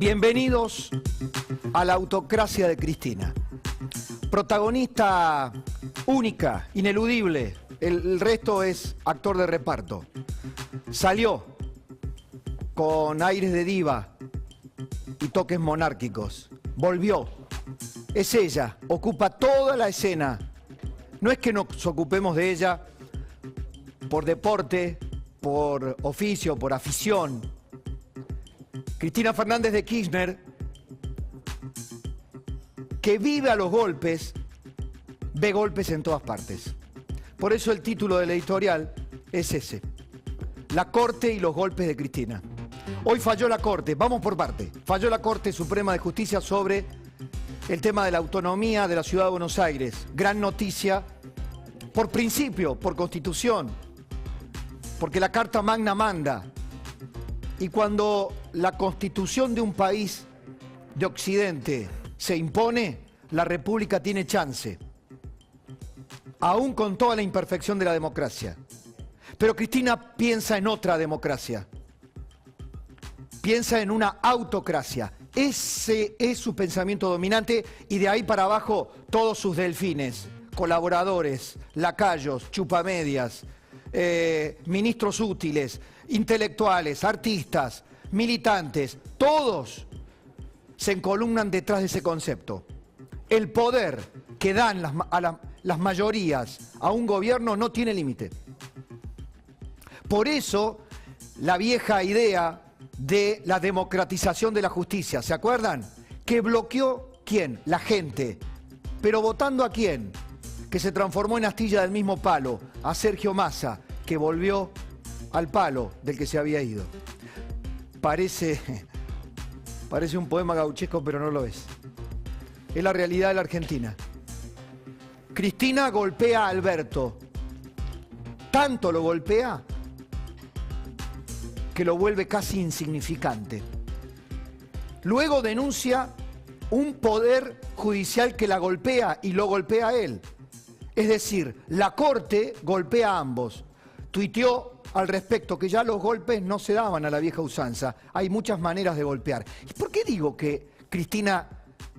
Bienvenidos a la autocracia de Cristina. Protagonista única, ineludible. El resto es actor de reparto. Salió con aires de diva y toques monárquicos. Volvió. Es ella. Ocupa toda la escena. No es que nos ocupemos de ella por deporte, por oficio, por afición. Cristina Fernández de Kirchner, que vive a los golpes, ve golpes en todas partes. Por eso el título del editorial es ese: La Corte y los golpes de Cristina. Hoy falló la Corte, vamos por parte. Falló la Corte Suprema de Justicia sobre el tema de la autonomía de la Ciudad de Buenos Aires. Gran noticia, por principio, por Constitución, porque la Carta Magna manda. Y cuando la Constitución de un país de Occidente se impone, la República tiene chance, aún con toda la imperfección de la democracia. Pero Cristina piensa en otra democracia, piensa en una autocracia. Ese es su pensamiento dominante y de ahí para abajo todos sus delfines, colaboradores, lacayos, chupamedias, ministros útiles, intelectuales, artistas, militantes, todos se encolumnan detrás de ese concepto. El poder que dan las mayorías a un gobierno no tiene límite. Por eso, la vieja idea de la democratización de la justicia, ¿se acuerdan? Que bloqueó, ¿quién? La gente. Pero ¿votando a quién? Que se transformó en astilla del mismo palo, a Sergio Massa, que volvió al palo del que se había ido. Parece un poema gauchesco, pero no lo es. Es la realidad de la Argentina. Cristina golpea a Alberto. Tanto lo golpea que lo vuelve casi insignificante. Luego denuncia un poder judicial que la golpea y lo golpea a él. Es decir, la Corte golpea a ambos. Tuiteó al respecto que ya los golpes no se daban a la vieja usanza. Hay muchas maneras de golpear. ¿Y por qué digo que Cristina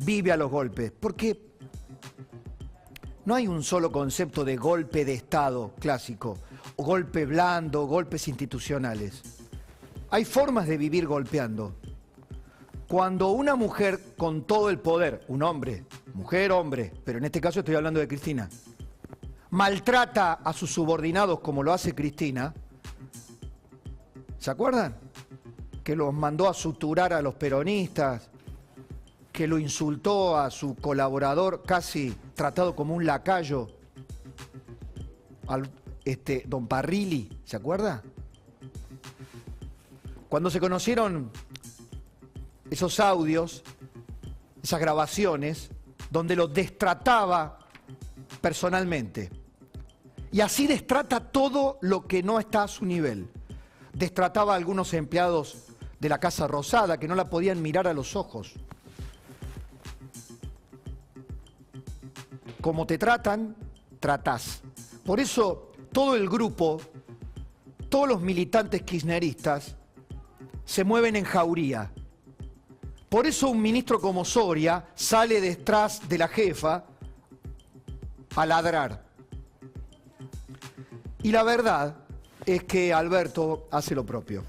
vive a los golpes? Porque no hay un solo concepto de golpe de Estado clásico, o golpe blando, golpes institucionales. Hay formas de vivir golpeando. Cuando una mujer con todo el poder, un hombre, mujer, hombre, pero en este caso estoy hablando de Cristina, maltrata a sus subordinados como lo hace Cristina, ¿se acuerdan? Que los mandó a suturar a los peronistas, que lo insultó a su colaborador, casi tratado como un lacayo, don Parrilli, ¿se acuerda? Cuando se conocieron esos audios, esas grabaciones, donde lo destrataba personalmente. Y así destrata todo lo que no está a su nivel. Destrataba a algunos empleados de la Casa Rosada que no la podían mirar a los ojos. Como te tratan, tratás. Por eso todo el grupo, todos los militantes kirchneristas se mueven en jauría. Por eso un ministro como Soria sale detrás de la jefa a ladrar. Y la verdad es que Alberto hace lo propio.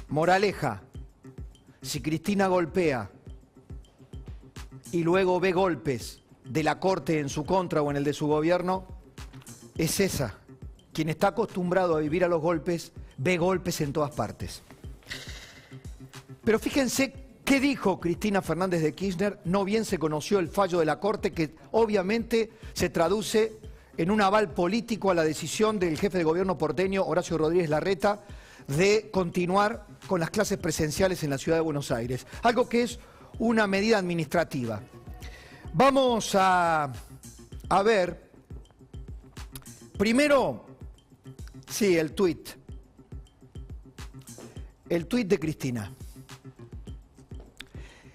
Moraleja: si Cristina golpea y luego ve golpes de la Corte en su contra o en el de su gobierno, es esa. Quien está acostumbrado a vivir a los golpes, ve golpes en todas partes. Pero fíjense qué dijo Cristina Fernández de Kirchner, no bien se conoció el fallo de la Corte, que obviamente se traduce en un aval político a la decisión del jefe de gobierno porteño, Horacio Rodríguez Larreta, de continuar con las clases presenciales en la Ciudad de Buenos Aires. Algo que es una medida administrativa. Vamos a ver, primero, sí, el tuit de Cristina.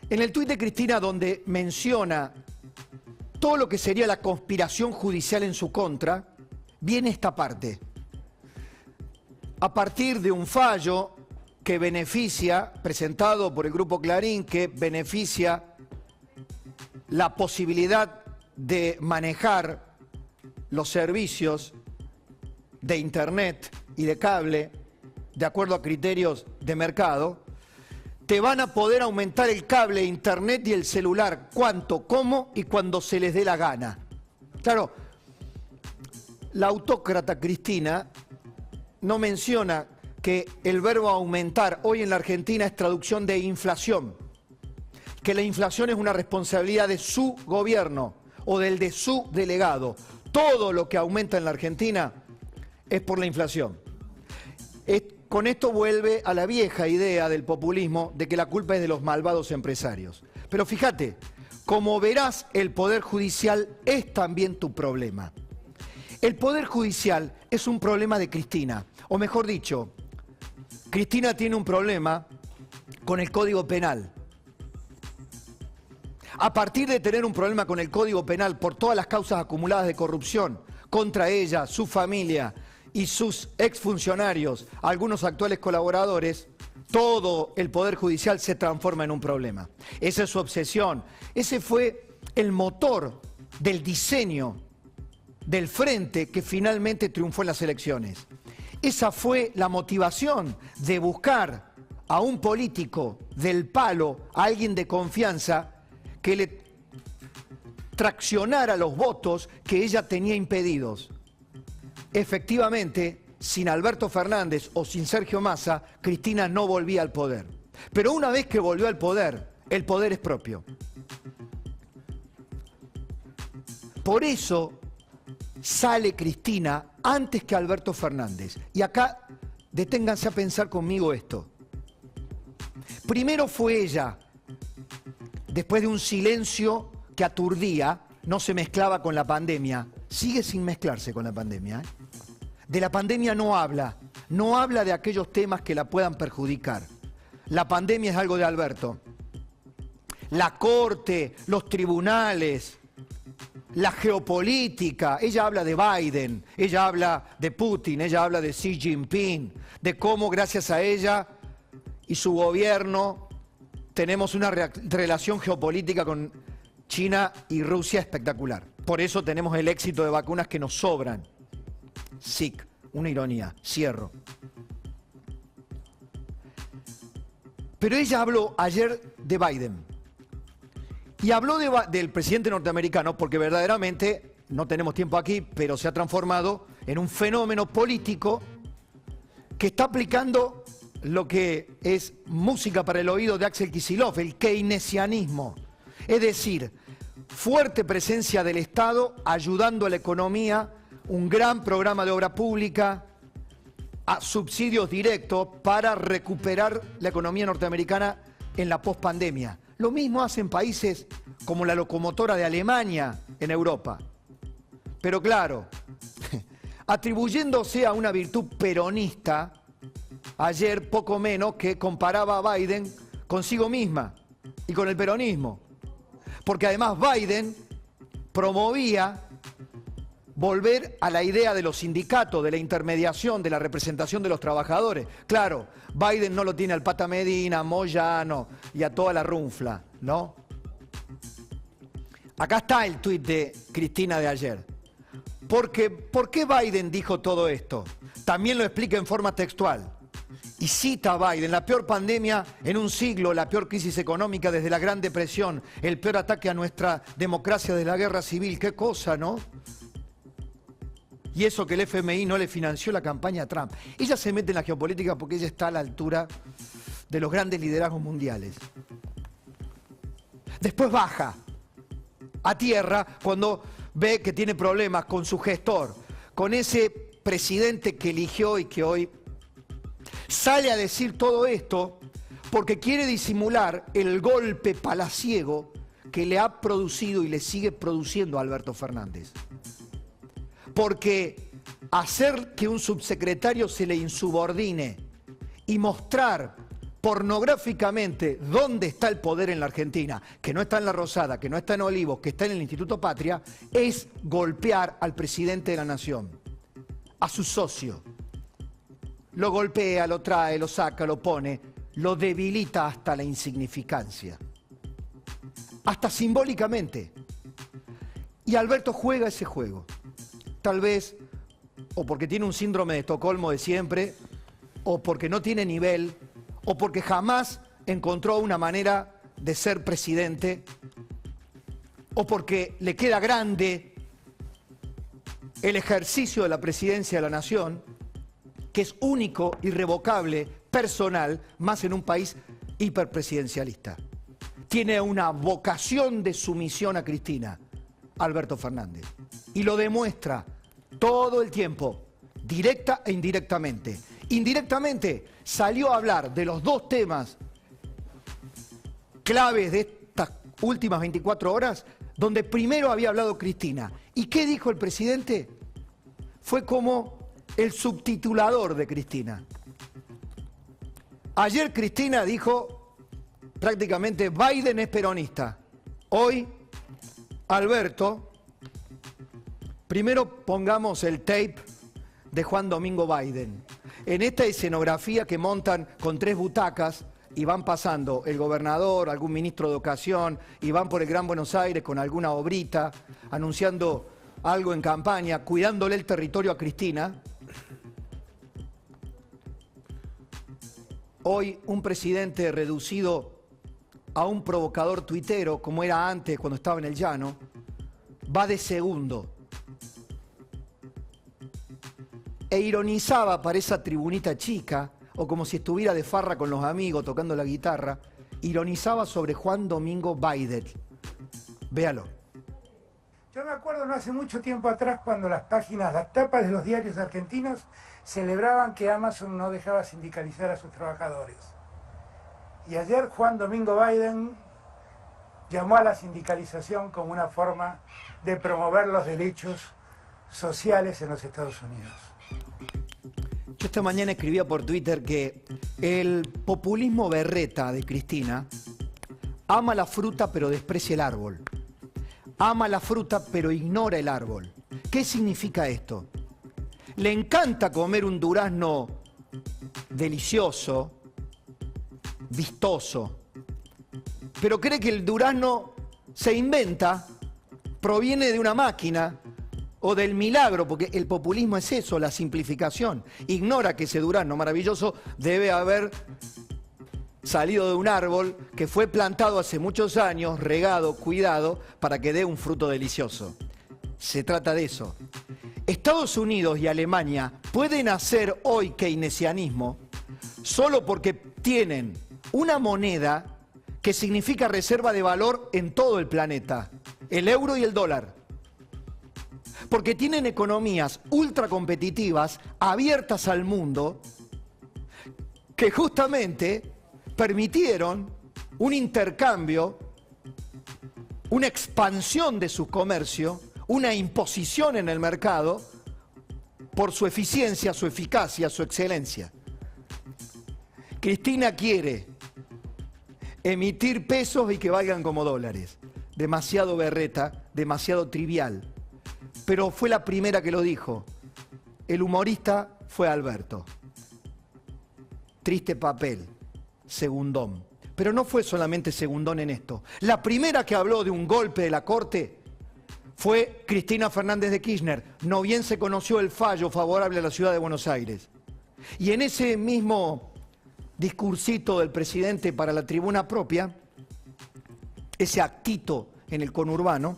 En el tuit de Cristina, donde menciona todo lo que sería la conspiración judicial en su contra, viene esta parte. A partir de un fallo que beneficia, presentado por el Grupo Clarín, que beneficia la posibilidad de manejar los servicios de Internet y de cable de acuerdo a criterios de mercado, te van a poder aumentar el cable, Internet y el celular, cuánto, cómo y cuando se les dé la gana. Claro, la autócrata Cristina no menciona que el verbo aumentar hoy en la Argentina es traducción de inflación, que la inflación es una responsabilidad de su gobierno o del de su delegado. Todo lo que aumenta en la Argentina es por la inflación. Con esto vuelve a la vieja idea del populismo de que la culpa es de los malvados empresarios. Pero fíjate, como verás, el Poder Judicial es también tu problema. El Poder Judicial es un problema de Cristina, o mejor dicho, Cristina tiene un problema con el Código Penal. A partir de tener un problema con el Código Penal por todas las causas acumuladas de corrupción contra ella, su familia y sus exfuncionarios, algunos actuales colaboradores, todo el Poder Judicial se transforma en un problema. Esa es su obsesión. Ese fue el motor del diseño del frente que finalmente triunfó en las elecciones. Esa fue la motivación de buscar a un político del palo, a alguien de confianza, que le traccionara los votos que ella tenía impedidos. Efectivamente, sin Alberto Fernández o sin Sergio Massa, Cristina no volvía al poder. Pero una vez que volvió al poder, el poder es propio. Por eso sale Cristina antes que Alberto Fernández. Y acá deténganse a pensar conmigo esto. Primero fue ella, después de un silencio que aturdía, no se mezclaba con la pandemia, sigue sin mezclarse con la pandemia. De la pandemia no habla de aquellos temas que la puedan perjudicar. La pandemia es algo de Alberto. La corte, los tribunales, la geopolítica, ella habla de Biden, ella habla de Putin, ella habla de Xi Jinping, de cómo gracias a ella y su gobierno tenemos una relación geopolítica con China y Rusia espectacular. Por eso tenemos el éxito de vacunas que nos sobran. SIC, una ironía, cierro. Pero ella habló ayer de Biden. Y habló del presidente norteamericano porque verdaderamente, no tenemos tiempo aquí, pero se ha transformado en un fenómeno político que está aplicando lo que es música para el oído de Axel Kicillof, el keynesianismo. Es decir, fuerte presencia del Estado ayudando a la economía, un gran programa de obra pública, a subsidios directos para recuperar la economía norteamericana en la pospandemia. Lo mismo hacen países como la locomotora de Alemania en Europa. Pero claro, atribuyéndose a una virtud peronista, ayer poco menos que comparaba a Biden consigo misma y con el peronismo. Porque además Biden promovía volver a la idea de los sindicatos, de la intermediación, de la representación de los trabajadores. Claro, Biden no lo tiene al Pata Medina, a Moyano y a toda la runfla, ¿no? Acá está el tuit de Cristina de ayer. ¿Por qué Biden dijo todo esto? También lo explica en forma textual. Y cita a Biden: la peor pandemia en un siglo, la peor crisis económica desde la Gran Depresión, el peor ataque a nuestra democracia desde la guerra civil. Qué cosa, ¿no? Y eso que el FMI no le financió la campaña a Trump. Ella se mete en la geopolítica porque ella está a la altura de los grandes liderazgos mundiales. Después baja a tierra cuando ve que tiene problemas con su gestor, con ese presidente que eligió y que hoy sale a decir todo esto porque quiere disimular el golpe palaciego que le ha producido y le sigue produciendo a Alberto Fernández. Porque hacer que un subsecretario se le insubordine y mostrar pornográficamente dónde está el poder en la Argentina, que no está en La Rosada, que no está en Olivos, que está en el Instituto Patria, es golpear al presidente de la Nación, a su socio. lo golpea, lo trae, lo saca, lo pone, lo debilita hasta la insignificancia, hasta simbólicamente. Y Alberto juega ese juego, tal vez o porque tiene un síndrome de Estocolmo de siempre, o porque no tiene nivel, o porque jamás encontró una manera de ser presidente, o porque le queda grande el ejercicio de la presidencia de la nación, que es único, irrevocable, personal, más en un país hiperpresidencialista. Tiene una vocación de sumisión a Cristina, Alberto Fernández, y lo demuestra todo el tiempo, directa e indirectamente. Indirectamente salió a hablar de los dos temas claves de estas últimas 24 horas, donde primero había hablado Cristina. ¿Y qué dijo el presidente? Fue como el subtitulador de Cristina. Ayer Cristina dijo prácticamente Biden es peronista. Hoy Alberto, primero pongamos el tape de Juan Domingo Biden. En esta escenografía que montan con 3 butacas y van pasando el gobernador, algún ministro de ocasión, y van por el Gran Buenos Aires con alguna obrita, anunciando algo en campaña, cuidándole el territorio a Cristina. Hoy un presidente reducido a un provocador tuitero, como era antes cuando estaba en el llano, va de segundo. E ironizaba para esa tribunita chica, o como si estuviera de farra con los amigos tocando la guitarra, ironizaba sobre Juan Domingo Biden. Véalo. Yo me acuerdo no hace mucho tiempo atrás cuando las tapas de los diarios argentinos celebraban que Amazon no dejaba sindicalizar a sus trabajadores. Y ayer Juan Domingo Biden llamó a la sindicalización como una forma de promover los derechos sociales en los Estados Unidos. Yo esta mañana escribía por Twitter que el populismo berreta de Cristina ama la fruta pero desprecia el árbol. Ama la fruta pero ignora el árbol. ¿Qué significa esto? Le encanta comer un durazno delicioso, vistoso, pero cree que el durazno se inventa, proviene de una máquina o del milagro, porque el populismo es eso, la simplificación. Ignora que ese durazno maravilloso debe haber salido de un árbol que fue plantado hace muchos años, regado, cuidado, para que dé un fruto delicioso. Se trata de eso. Estados Unidos y Alemania pueden hacer hoy keynesianismo solo porque tienen una moneda que significa reserva de valor en todo el planeta, el euro y el dólar. Porque tienen economías ultra competitivas, abiertas al mundo, que justamente permitieron un intercambio, una expansión de su comercio, una imposición en el mercado por su eficiencia, su eficacia, su excelencia. Cristina quiere emitir pesos y que valgan como dólares. Demasiado berreta, demasiado trivial. Pero fue la primera que lo dijo. El humorista fue Alberto. Triste papel, segundón. Pero no fue solamente segundón en esto. La primera que habló de un golpe de la Corte fue Cristina Fernández de Kirchner. No bien se conoció el fallo favorable a la ciudad de Buenos Aires. Y en ese mismo discursito del presidente para la tribuna propia, ese actito en el conurbano,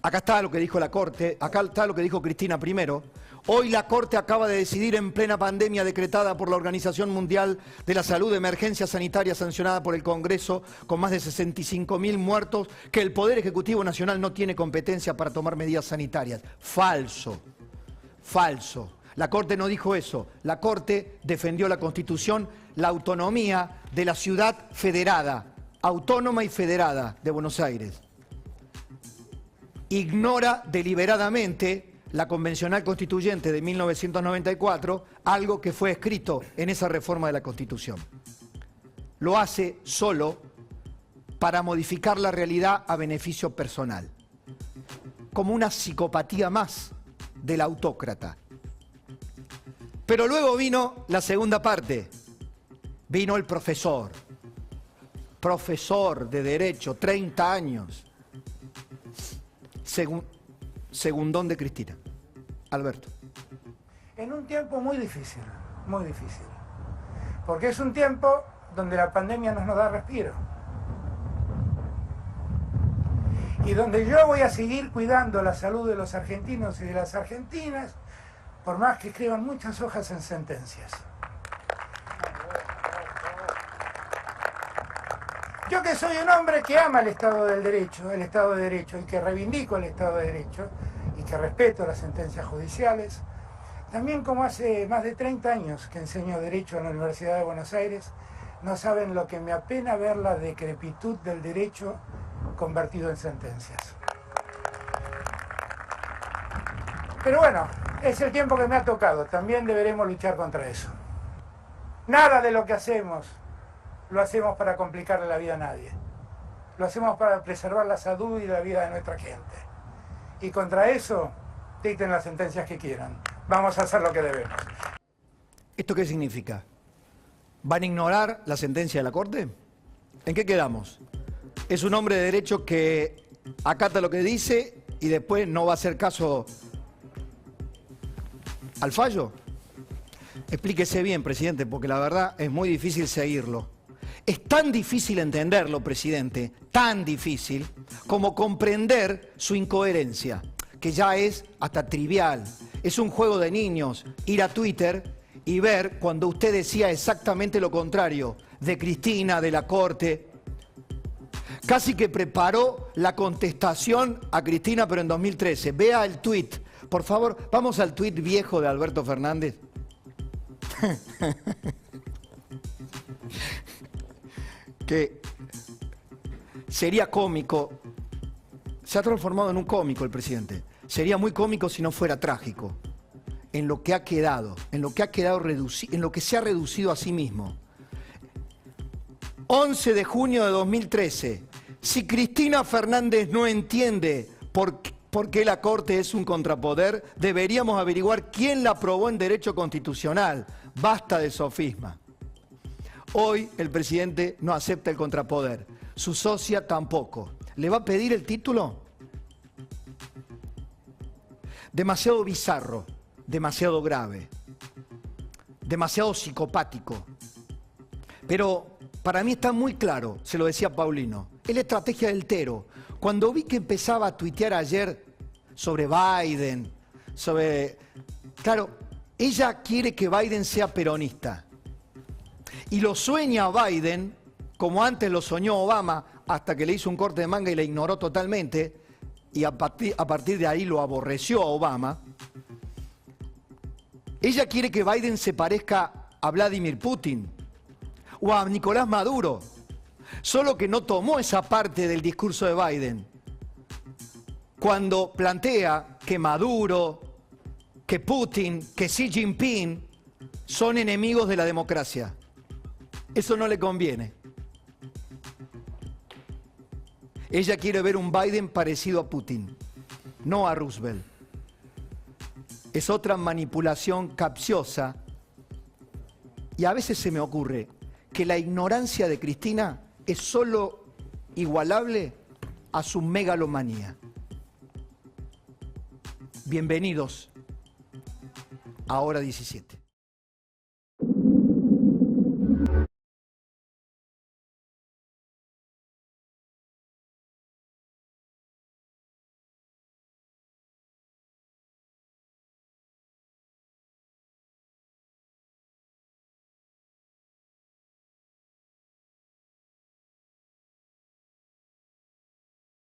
acá está lo que dijo la Corte, acá está lo que dijo Cristina primero. Hoy la Corte acaba de decidir en plena pandemia decretada por la Organización Mundial de la Salud de emergencia sanitaria sancionada por el Congreso con más de 65.000 muertos que el Poder Ejecutivo Nacional no tiene competencia para tomar medidas sanitarias. Falso, falso. La Corte no dijo eso. La Corte defendió la Constitución, la autonomía de la ciudad federada, autónoma y federada de Buenos Aires. Ignora deliberadamente la Convencional Constituyente de 1994, algo que fue escrito en esa reforma de la Constitución. Lo hace solo para modificar la realidad a beneficio personal, como una psicopatía más del autócrata. Pero luego vino la segunda parte. Vino el profesor de Derecho, 30 años. Segundón de Cristina. Alberto. En un tiempo muy difícil, porque es un tiempo donde la pandemia no nos da respiro. Y donde yo voy a seguir cuidando la salud de los argentinos y de las argentinas, por más que escriban muchas hojas en sentencias. Yo que soy un hombre que ama el Estado de Derecho, y que reivindico el Estado de Derecho, y que respeto las sentencias judiciales, también como hace más de 30 años que enseño Derecho en la Universidad de Buenos Aires, no saben lo que me apena ver la decrepitud del derecho convertido en sentencias. Pero bueno, es el tiempo que me ha tocado, también deberemos luchar contra eso. Nada de lo que hacemos lo hacemos para complicarle la vida a nadie. Lo hacemos para preservar la salud y la vida de nuestra gente. Y contra eso, dicten las sentencias que quieran. Vamos a hacer lo que debemos. ¿Esto qué significa? ¿Van a ignorar la sentencia de la Corte? ¿En qué quedamos? Es un hombre de derecho que acata lo que dice y después no va a hacer caso al fallo. Explíquese bien, presidente, porque la verdad es muy difícil seguirlo. Es tan difícil entenderlo, presidente, tan difícil como comprender su incoherencia, que ya es hasta trivial. Es un juego de niños ir a Twitter y ver cuando usted decía exactamente lo contrario de Cristina, de la Corte. Casi que preparó la contestación a Cristina, pero en 2013. Vea el tuit. Por favor, vamos al tuit viejo de Alberto Fernández. Que sería cómico. Se ha transformado en un cómico el presidente. Sería muy cómico si no fuera trágico. En lo que ha quedado, en lo que se ha reducido a sí mismo. 11 de junio de 2013. Si Cristina Fernández no entiende por qué la Corte es un contrapoder, deberíamos averiguar quién la aprobó en derecho constitucional. Basta de sofisma. Hoy el presidente no acepta el contrapoder. Su socia tampoco. ¿Le va a pedir el título? Demasiado bizarro, demasiado grave, demasiado psicopático. Pero para mí está muy claro, se lo decía Paulino, es la estrategia del Tero. Cuando vi que empezaba a tuitear ayer sobre Biden, Claro, ella quiere que Biden sea peronista. Y lo sueña Biden, como antes lo soñó Obama, hasta que le hizo un corte de manga y le ignoró totalmente, y a partir de ahí lo aborreció a Obama. Ella quiere que Biden se parezca a Vladimir Putin o a Nicolás Maduro, solo que no tomó esa parte del discurso de Biden. Cuando plantea que Maduro, que Putin, que Xi Jinping son enemigos de la democracia. Eso no le conviene. Ella quiere ver un Biden parecido a Putin, no a Roosevelt. Es otra manipulación capciosa. Y a veces se me ocurre que la ignorancia de Cristina es solo igualable a su megalomanía. Bienvenidos a Hora 17.